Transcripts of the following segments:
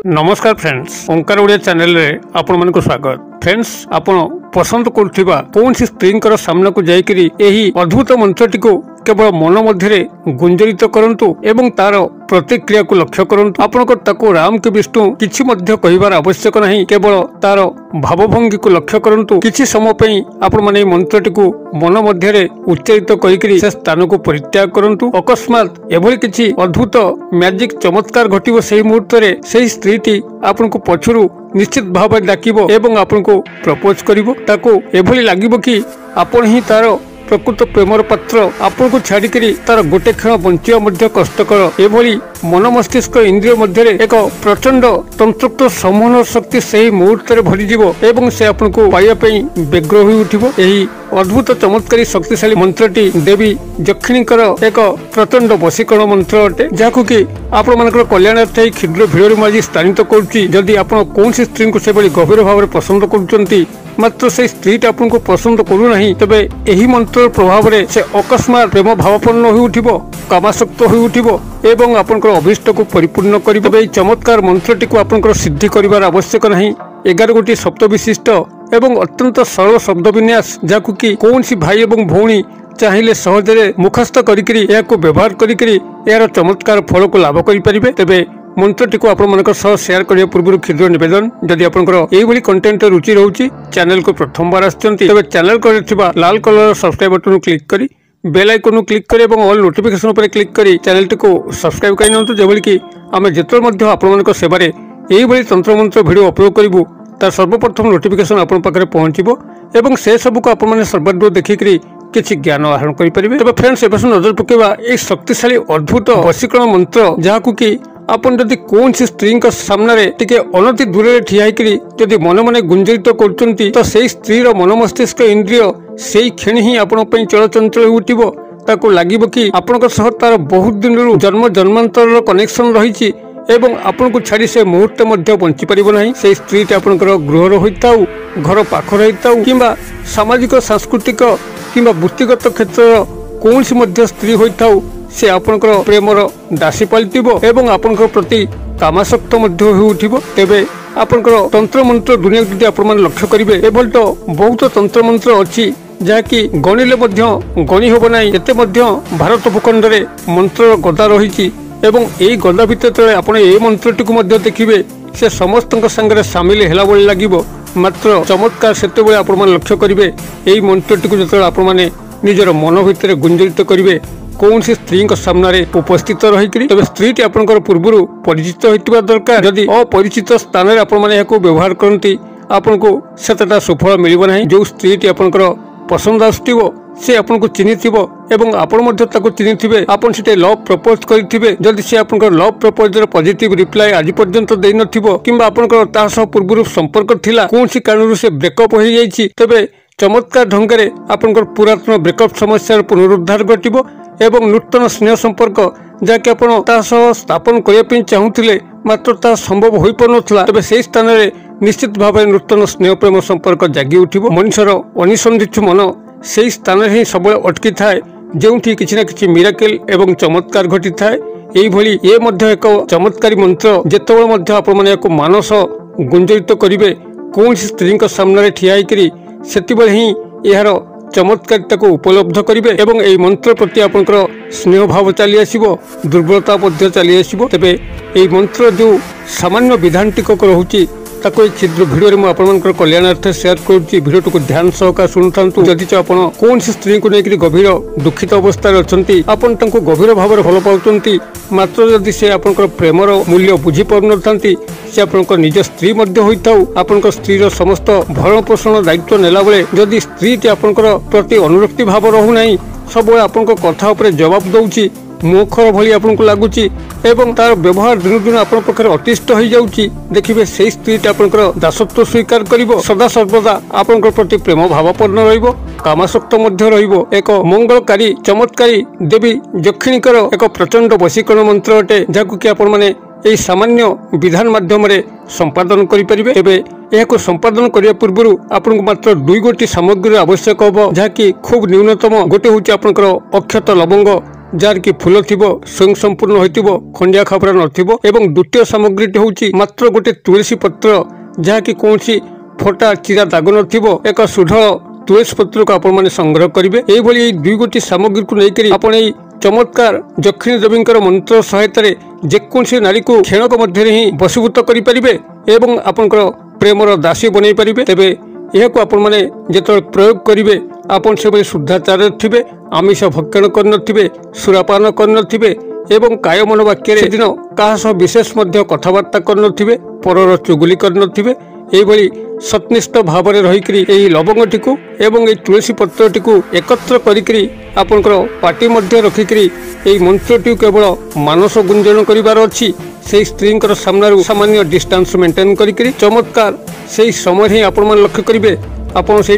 नमस्कार फ्रेंड्स, ओंकार ओडिया चैनल रे आपण मन को स्वागत। फ्रेंड्स, आपण पसंद करुवा कौन सी स्त्री सामना को जाइकरी एही अद्भुत मंत्रटी को केवल मन मध्य गुंजरित करंतु एवं तार प्रतिक्रिया को लक्ष्य करंतु। आपनकर ताको राम के विष्णु किछि मध्य कहिबार आवश्यक नहीं, केवल तार भावभंगी को लक्ष्य करंतु। किछि समय पई आपण माने मंत्रटी को मन मध्य उच्चारित करिकरी से स्थान को परित्याग करंतु। अकस्मात एभली किछि अद्भुत मैजिक चमत्कार घटिबो। सेही मुहूर्त रे सेही स्त्रीटी आपनको पछुरु निश्चित भाव डाकिबो एवं आपनको प्रपोज करिबो। ताको एभली लागिबो कि आपण ही तार प्रकृत प्रेमर पात्र। आपन को छाड़िकी तार गोटे क्षण बंचिया मध्य कष्टकर। एभली मन मस्तिष्क इंद्रिय मध्य एक प्रचंड तंत्रोक्त सम्मोहन शक्ति से मुहूर्त भरीजिव एवं से आपन को पाइबा व्यग्र हो उठिबो। एही अद्भुत चमत्कारी शक्तिशाली मंत्रटी देवी यक्षिणीकर एक प्रचंड वशीकरण मंत्र अटे, जहां कि आपण मानकर कल्याणार्थ क्षुद्र भिडियो में आज स्थानित करुच्ची। जदि आपण कौन सी स्त्री को से गभीर भाव में पसंद करुचंती, मात्र से स्त्रीटी आपन को पसंद करू नहीं, तबे एही मंत्र प्रभाव रे से अकस्मात प्रेम भावपूर्ण हो उठिबो, कामासक्त हो उठिबो एवं आपनकर अभिष्ट को परिपूर्ण करिबो। तबे चमत्कार मंत्रटी को आपनकर सिद्धि करिवार आवश्यक नहीं। 11 गोटी शब्द विशिष्ट एवं अत्यंत सरल शब्द विन्यास, जाकु कि कौन सी भाई एवं भौणी चाहिए सहजरे मुखस्थ करिकरी याको व्यवहार करिकरी यार चमत्कार फल को लाभ करि परिबे। तबे मंत्रटी को आपण मानकर सह शेयर करिया पूर्व क्षुद्र निवेदन, जदि आपनकर एही भली कंटेंट रुचि रहउची, चैनल को प्रथम बार आछंती, तबे चैनल को थिबा लाल कलर सब्सक्राइब बटन क्लिक करी बेल आइकन क्लिक करी एवं ऑल नोटिफिकेशन ऊपर क्लिक करी चैनल को सब्सक्राइब करि नंतु, जेबोली कि आमे जेतल मध्य आपण मानकर सेवारे एही भली तंत्र मंत्र वीडियो अपलोड करिवु तार सर्वप्रथम नोटिफिकेशन आपण पाखरे पहुंचीबो एवं से सब को आपण माने सर्वाधिक देखिकरी किछि ज्ञान आहरण करि परिबे। तबे फ्रेंड्स, एबे नजर पकेबा ए शक्तिशाली अद्भुत वशीकरण मंत्र, जहाकु कि आपन जदि कौन सी स्त्री सामने टिके अनति दूर ठिया जदि मन मन गुंजरित करचंती, तो सेही स्त्री मन मस्तिष्क इंद्रिय सेही क्षण ही आपण पई चलचंचल उठिबो। ताको लागिबो कि आपनक सह तार बहुत दिन जन्म जन्मांतर कनेक्शन रहिछि एवं आपन को छाड़ी से मुहूर्त मध्य बंची परिबो नहीं। से स्त्री आपनकर गृहर होइताउ, घर पाखर होइताउ, किंबा सामाजिक सांस्कृतिक किंबा वृत्तिगत क्षेत्र कौन सी मध्य स्त्री होइताउ, से आपनकर प्रेमर दासी पलटिबो एवं आपनकर प्रति कामासक्त मध्य हो उठिबो। तेबे आपनकर तंत्र मंत्र दुनिया जदि आपण माने लक्ष्य करिवे, एबल तो बहुत तंत्र मंत्र अछि जाकि गणिले मध्य गणि होबो नाही। एते मध्य भारत भूखंड रे मंत्र गदा रहिछि एवं एई गदा भितर आपण ए मंत्रटी को मध्य देखिबे, से समस्तक संगे शामिल हेला बोली लागिबो। मात्र चमत्कार सेते बेले आपण माने लक्ष्य करिवे, एई मंत्रटी को जतले आपण माने निजर मन भितर गुंजरित करिवे कौन सी स्त्री सामने उपस्थित रही, तबे स्त्री आपनकर पूर्व परिचित होइतिबा दरकार। जदि अपरिचित स्थान रे आपण माने याको व्यवहार करंती, आपन को सेतटा सुफल मिलिबो नाही। जो स्त्री आपनकर पसंद आसुथिबो, से आपन को चिन्हिथिबो एवं आपण मध्य ताको चिन्हिथिबे, आपण सेटे लव प्रपोज करिथिबे। जदि से आपनकर लव प्रपोजर पॉजिटिव रिप्लाई आज पर्यंत देइ नथिबो, किंबा आपनकर ता सह पूर्व संपर्क थिला, कौन सी कारणरू से ब्रेकअप हो जाइछि, तबे चमत्कार ढंगरे आपनकर पुरातन ब्रेकअप समस्या पुनरुद्धार घटिबो एवं नूतन स्नेह संपर्क जहाँकि आपण ता सह स्थापन करने चाहूले मात्र ता संभव हो पारुनथला, तबे से स्थान रे निश्चित भाव में नूतन स्नेह प्रेम संपर्क जागी उठिबो। मनुष्यर अनिसंधित्सु मन से स्थान ही सब अटकी थाए, जोठी किछि ना किछि मिराकल एवं चमत्कार घटी थाए। एही भली ए मध्य एक चमत्कारी मंत्र, जेतेबेले मध्य आपण माने एको मानस गुंजरित करिवे कौन स्त्री सामने ठिया होइकरी, सेतिबेले ही एहार चमत्कारिता को उपलब्ध करिवे एवं एई मंत्र प्रति आपनकर स्नेह भाव चली आसीबो, दुर्बलता मध्य चली आसीबो। तबे एई मंत्र जो सामान्य विधान टिकक रहुची ताको एक क्षुद्र वीडियो में आपनकर कल्याणार्थ शेयर करूची। वीडियो को ध्यान सहकार सुनथांतु। जदि आपण कौन सी स्त्री को लेकर गभीर दुखित अवस्था अछंती, आपण तांको गभीर भाव में भल पाउचंती, मात्र जदि से आपनकर प्रेमर मूल्य बुझी पारुनथांती, से आपनकर निज स्त्री मध्य होइताउ, आपनकर स्त्रीर समस्त भरण पोषण दायित्व नेला बेले जदि स्त्रीटी आपनकर प्रति अनुरक्ति भाव रहू नाही, सब आपनकर कथा उपरे जवाब दउची, मुखर भली आपन को लागुची एवं तार व्यवहार दिन दिन आपन पखरे अतिष्ठ हो जाउची, देखिबे सेही स्त्रीटी आपनकर दासत्व स्वीकार करिवो, सदा सर्वदा आपनकर प्रति प्रेम भावपूर्ण रहिबो, कामासक्त मध्य रहिबो। एक मंगलकारी चमत्कारी देवी यक्षिणीकर एक प्रचंड वशीकरण मंत्र अटे, जाकु कि आपण माने एही सामान्य विधान माध्यम रे संपादन करि परिबे। एबे एहाको संपादन करिया पूर्व आपन को मात्र 2 गोटी सामग्री आवश्यक होबो, जहा कि खूब न्यूनतम गोटे होची आपनकर अक्षत लवंग जार कि फूल थिबो स्वयं संपूर्ण होइतिबो खंडिया खाबरा नथिबो एवं द्वितीय सामग्रीटी होउची मात्र गोटे तुलसी पत्र जहा कि कोनसी फोटा चिरा दाग नथिबो एक सुढळ तुलसी पत्र को आपण माने संग्रह करिवे एई भली दुई गोटी सामग्री को नेकरी आपण एई चमत्कार दक्षिणी देवींकर मंत्र सहायता जेकोसी नारी को क्षणक मध्य ही वशीभूत करें एवं आपंकर प्रेमर दासी बनई पारे तेरे यह आपण मैंने जो प्रयोग करेंगे आपन से शुद्धाचार थे आमिष भक्षण कर सुरापान कर एवं काय मन वाक्य से दिन क्या विशेष कथबार्ता कर परर चुगुली कर सत्निष्ठ भाव में रहीकि लवंगटी को एवं ये तुलसी पत्रटी को एकत्र करी आपंकर पार्टी मध्य रखिकी मंत्रटी केवल मानस गुंजन करिवार अच्छी से स्त्री सामने सामान्य डिस्टेंस मेंटेन करी चमत्कार से समय ही आपण मैंने लक्ष्य करेंगे आपड़ से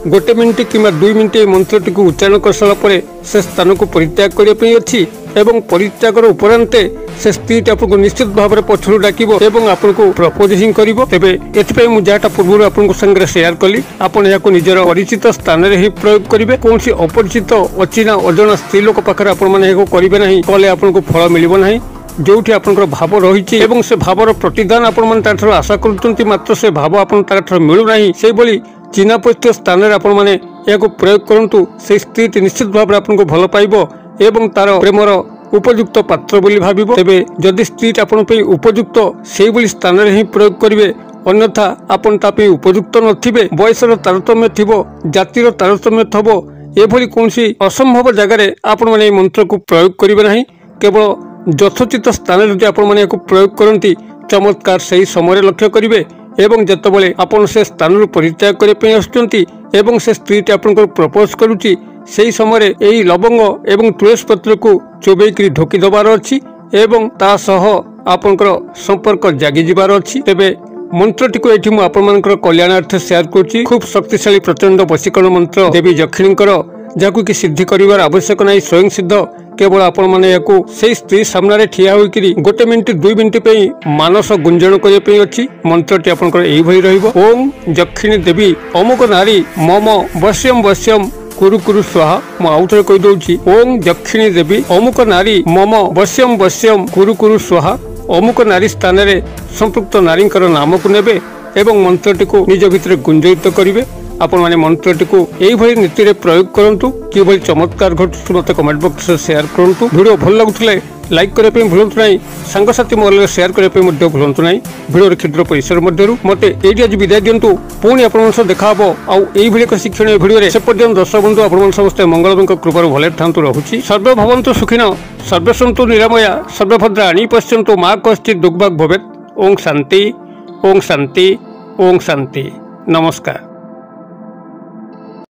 गोटे मिनिट कि 2 मिनिट मंत्रटी को उच्चारण कर सारापर से स्थान को परित्याग करने अच्छी एवं परित्यागर उपरांते से स्त्री आपको निश्चित भाव में पछरू डाक आपको प्रपोज हिं कर मुझा पूर्व आपको संगे शेयर कली आपड़ यहाँ निजर परिचित स्थान में ही प्रयोग करेंगे कौन अपरिचित अचिना अजना स्त्री लोक पाखे करेंगे ना कले आपको फल मिल ना जो भाव रही से भावर प्रतिदान आपण आशा कर मात्र से भाव आपड़ मिलूना से चिन्ह परिचित स्थान में आपण मैंने प्रयोग करूँ से स्त्री निश्चित भाव में आपको भल पाइब एवं तार प्रेमर उपयुक्त पात्र बोली भाविब तेबे जदि स्त्री आपण पे उपयुक्त से बोली स्थान में ही प्रयोग करेंगे अन्यथा आपण तापे उपयुक्त नथिबे बयसर तारतम्य थिबो जातिर तारतम्य थबो एभली कोनसी असंभव जगह आपण माने मंत्र को प्रयोग करिवे नाही केवल यथोचित स्थान जदि आपण माने को प्रयोग करंती चमत्कार सही समय लक्ष्य करेंगे एवं जितेबाला आपड़ से स्थान परित्याग करने आसुंच एवं से स्त्री आपको प्रपोज करुच्ची से समय यही लवंग एवं तुलसी पत्र को चोबेक ढोकी दबार अच्छी एवं ता सह आपंकर संपर्क जागी जीवार अच्छी तेबे मंत्रटी को ये मुझे कल्याणार्थ शेयर करुच्ची खूब शक्तिशाली प्रचंड वशीकरण मंत्र देवी दक्षिणीकर जहाँ कि सिद्धि कर आवश्यक नहीं स्वयं सिद्ध केवल आपण मैंने से स्त्री सामने ठिया होकर गोटे मिनिट 2 मिनिट पे मानस गुंजन करने अच्छी मंत्रटी आपंकर यही ओम दक्षिणी देवी अमुक नारी मम वश्यम वश्यम कुरु कुरु स्वाहा मु आउ थे कहीदे ओम दक्षिणी देवी अमुक नारी मम वश्यम वश्यम कुरु कुरु स्वाहा अमुक नारी स्थान में संपृक्त नारी नाम को नेबे एवं मंत्रटी को निज भितर गुंजित करेंगे आपण माने मंत्रटी को यही नीति रे प्रयोग करंतु कि चमत्कार घटू मत कमेंट बॉक्स में शेयर करंतु वीडियो भल लगुले लाइक करने भूलु ना सांगसाथी मोबाइल शेयर करने भूलु ना वीडियो क्षुद्र परिसर मध्य मत ये आज विदाय दिंतु पुणी आप देखा आउ एक शिक्षण भिडियो से पर्यटन दर्शक बंधु आप समस्ते मंगल कृपार भले था रहुची सर्वे भवन्तु सुखिन सर्वे सन्तु निरामया सर्वभद्राणि पश्यन्तु मा कश्चित् दुर्भाग् भवेत्। ओम शांति ओम शांति ओम शांति। नमस्कार।